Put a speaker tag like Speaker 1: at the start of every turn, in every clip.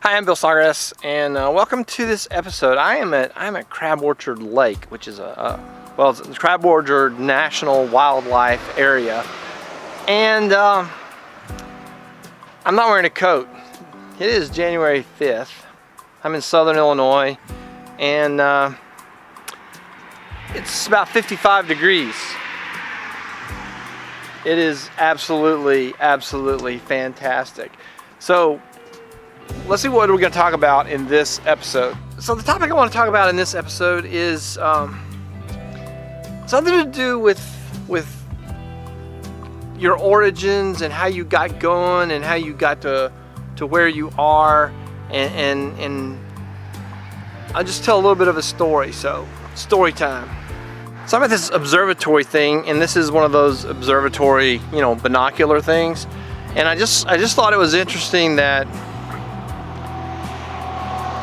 Speaker 1: Hi, I'm Bill Snodgrass, and welcome to this episode. I'm at Crab Orchard Lake, which is it's the Crab Orchard National Wildlife Area, and I'm not wearing a coat. It is January 5th. I'm in Southern Illinois, and it's about 55 degrees. It is absolutely fantastic. So let's see what we're going to talk about in this episode. So the topic I want to talk about in this episode is something to do with your origins and how you got going and how you got to where you are, and I'll just tell a little bit of a story. So story time. So I'm at this observatory thing, and this is one of those observatory, binocular things, and I just thought it was interesting that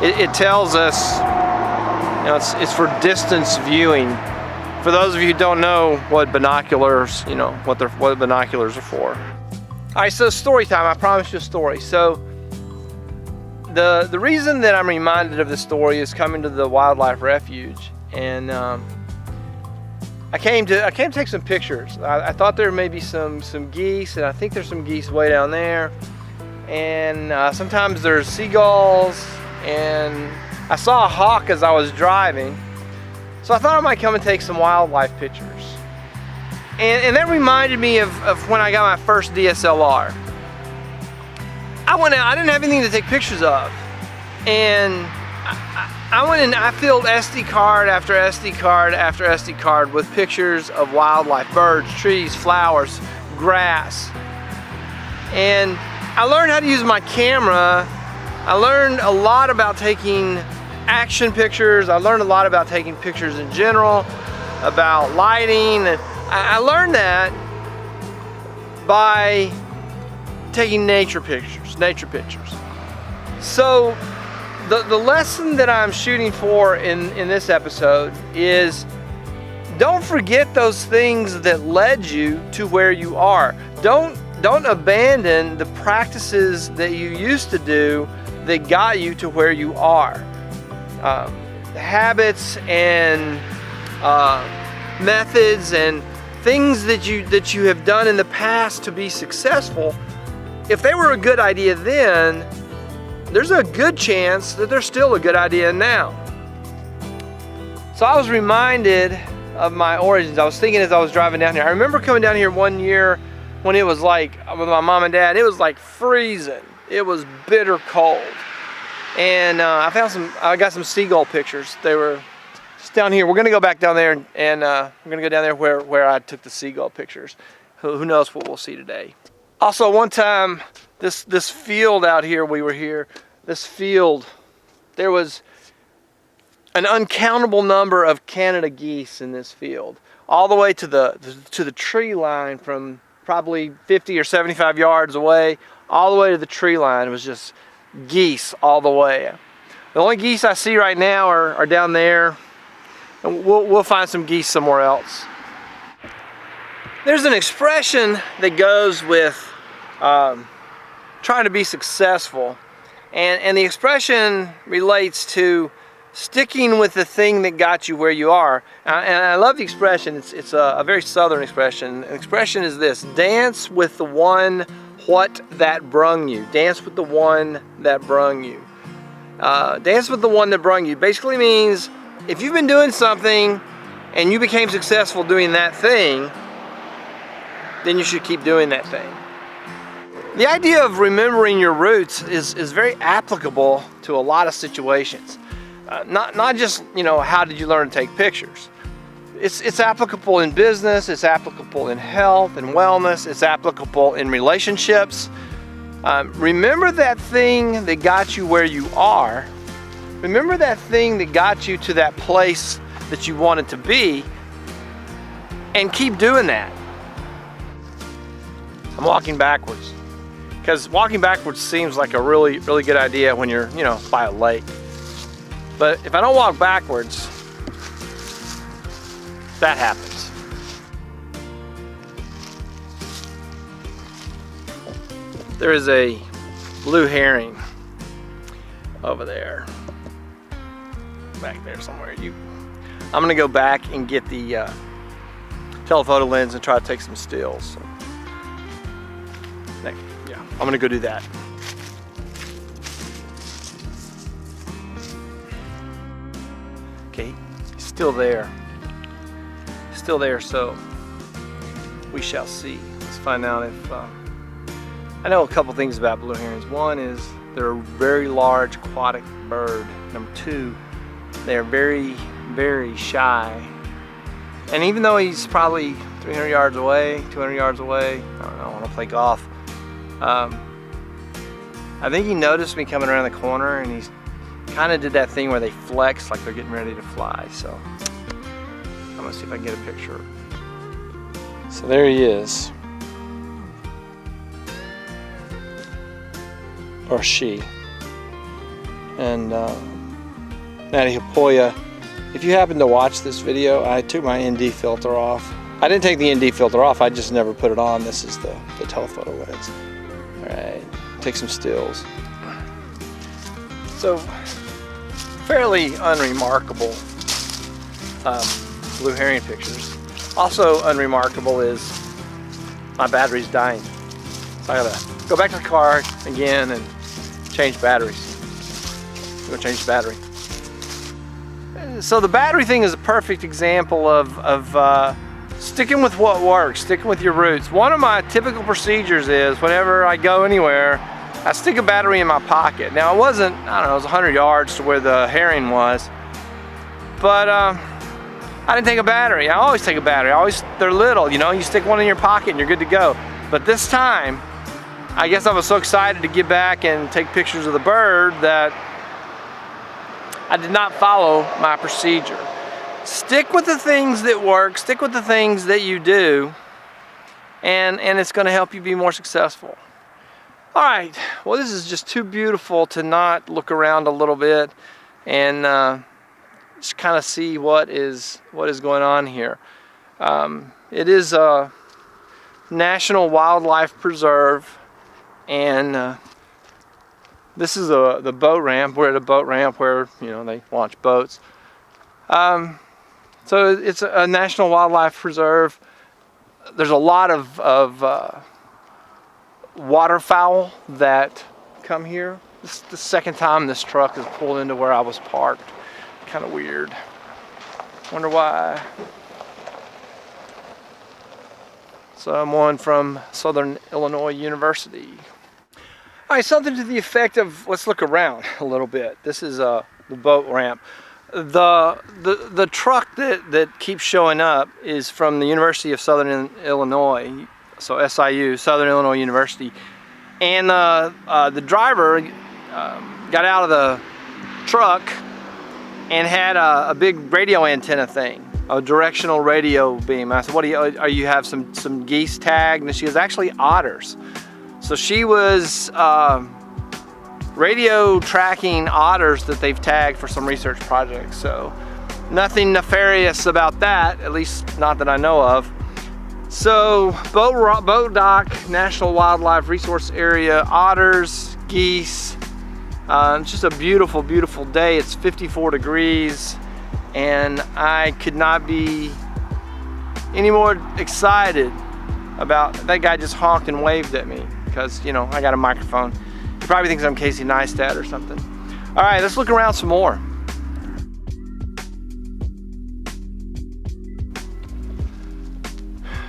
Speaker 1: it tells us, it's for distance viewing. For those of you who don't know what binoculars, what binoculars are for. All right, so story time. I promised you a story. So the reason that I'm reminded of this story is coming to the wildlife refuge, and I came to take some pictures. I thought there may be some geese, and I think there's some geese way down there, and sometimes there's seagulls. And I saw a hawk as I was driving, so I thought I might come and take some wildlife pictures. And that reminded me of when I got my first DSLR. I went out, I didn't have anything to take pictures of, and I went and I filled SD card after SD card after SD card with pictures of wildlife, birds, trees, flowers, grass. And I learned how to use my camera. I learned a lot about taking action pictures. I learned a lot about taking pictures in general, about lighting. And I learned that by taking nature pictures. So the lesson that I'm shooting for in this episode is, don't forget those things that led you to where you are. Don't abandon the practices that you used to do that got you to where you are. Habits and methods and things that you have done in the past to be successful, if they were a good idea then, there's a good chance that they're still a good idea now. So I was reminded of my origins. I was thinking as I was driving down here. I remember coming down here one year when it was like, with my mom and dad, it was like freezing. It was bitter cold, and I got some seagull pictures. They were just down here. We're gonna go back down there, and we're gonna go down there where I took the seagull pictures. Who knows what we'll see today. Also, one time, this field out here, we were here. This field, there was an uncountable number of Canada geese in this field, all the way to the tree line from probably 50 or 75 yards away. All the way to the tree line. It was just geese all the way. The only geese I see right now are down there, and we'll find some geese somewhere else. There's an expression that goes with trying to be successful, and the expression relates to sticking with the thing that got you where you are. And I love the expression. It's a very southern expression. The expression is this: dance with the one that brung you. Dance with the one that brung you. Dance with the one that brung you basically means, if you've been doing something and you became successful doing that thing, then you should keep doing that thing. The idea of remembering your roots is very applicable to a lot of situations. Not just, how did you learn to take pictures? It's applicable in business, it's applicable in health and wellness, it's applicable in relationships. Remember that thing that got you where you are. Remember that thing that got you to that place that you wanted to be, and keep doing that. I'm walking backwards, because walking backwards seems like a really good idea when you're, by a lake. But if I don't walk backwards, that happens. There is a blue herring over there. Back there somewhere. I'm gonna go back and get the telephoto lens and try to take some stills. So, yeah, I'm gonna go do that. Okay, he's still there. Still there, so we shall see. Let's find out if I know a couple things about blue herons. One is they're a very large aquatic bird. Number two, they're very, very shy. And even though he's probably 300 yards away, 200 yards away, I don't know, I want to play golf. I think he noticed me coming around the corner, and he's kind of did that thing where they flex like they're getting ready to fly. So I'm gonna see if I can get a picture. So there he is, or she. And Natty Hapoya, if you happen to watch this video, I took my ND filter off. I didn't take the ND filter off, I just never put it on. This is the telephoto lens. Alright, take some stills. So, fairly unremarkable blue heron pictures. Also unremarkable is my battery's dying. So I gotta go back to the car again and change batteries. Go change the battery. So the battery thing is a perfect example of sticking with what works, sticking with your roots. One of my typical procedures is whenever I go anywhere, I stick a battery in my pocket. Now it wasn't, I don't know, it was 100 yards to where the herring was, but I didn't take a battery. I always take a battery. They're little, you know, you stick one in your pocket and you're good to go. But this time, I guess I was so excited to get back and take pictures of the bird that I did not follow my procedure. Stick with the things that work, stick with the things that you do, and it's gonna help you be more successful. All right, well, this is just too beautiful to not look around a little bit and just kind of see what is going on here. It is a National Wildlife Preserve, and this is the boat ramp. We're at a boat ramp where, you know, they launch boats. So it's a National Wildlife Preserve. There's a lot of waterfowl that come here. This is the second time this truck has pulled into where I was parked. Kind of weird. Wonder why. Someone from Southern Illinois University. All right, something to the effect of, let's look around a little bit. This is the boat ramp. The truck that keeps showing up is from the University of Southern Illinois, so SIU, Southern Illinois University. And the driver got out of the truck and had a big radio antenna thing, a directional radio beam. I said, "What do you have some geese tagged?" And she goes, "Actually, otters." So she was radio tracking otters that they've tagged for some research projects. So nothing nefarious about that, at least not that I know of. So boat dock, National Wildlife Resource Area, otters, geese. It's just a beautiful, beautiful day. It's 54 degrees, and I could not be any more excited about that. Guy just honked and waved at me because, you know, I got a microphone. He probably thinks I'm Casey Neistat or something. All right, let's look around some more.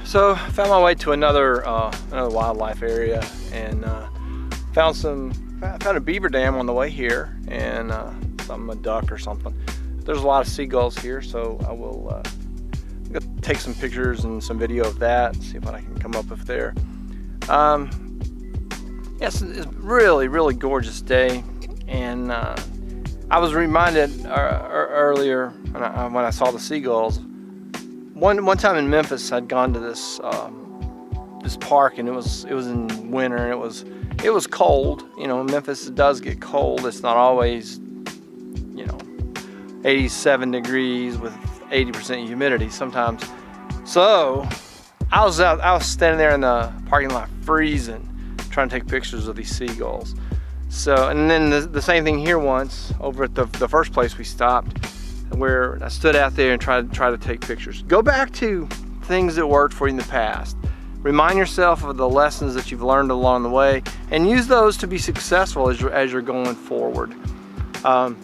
Speaker 1: So I found my way to another wildlife area, and found a beaver dam on the way here, and a duck or something. There's a lot of seagulls here, so I will take some pictures and some video of that and see what I can come up with there. Yes, it's a really, really gorgeous day, and I was reminded earlier when I saw the seagulls. One time in Memphis, I'd gone to this park, and it was in winter, and it was cold. You know, in Memphis it does get cold. It's not always, you know, 87 degrees with 80% humidity sometimes. So I was standing there in the parking lot freezing, trying to take pictures of these seagulls. So, and then the same thing here once over at the first place we stopped, where I stood out there and tried to take pictures. Go back to things that worked for you in the past. Remind yourself of the lessons that you've learned along the way, and use those to be successful as you're going forward. I'm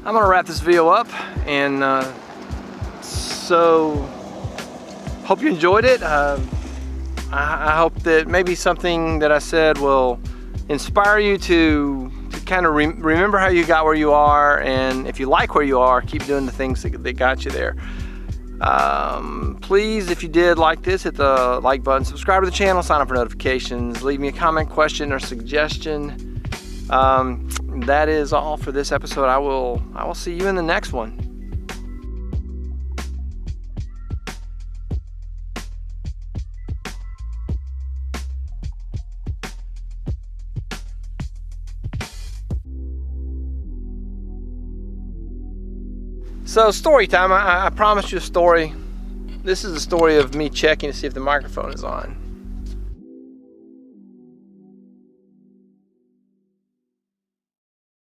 Speaker 1: gonna wrap this video up, and so hope you enjoyed it. I hope that maybe something that I said will inspire you to kind of remember how you got where you are, and if you like where you are, keep doing the things that got you there. Please, if you did like this, hit the like button, subscribe to the channel, sign up for notifications, leave me a comment, question, or suggestion. That is all for this episode. I will see you in the next one. So, story time. I promised you a story. This is a story of me checking to see if the microphone is on.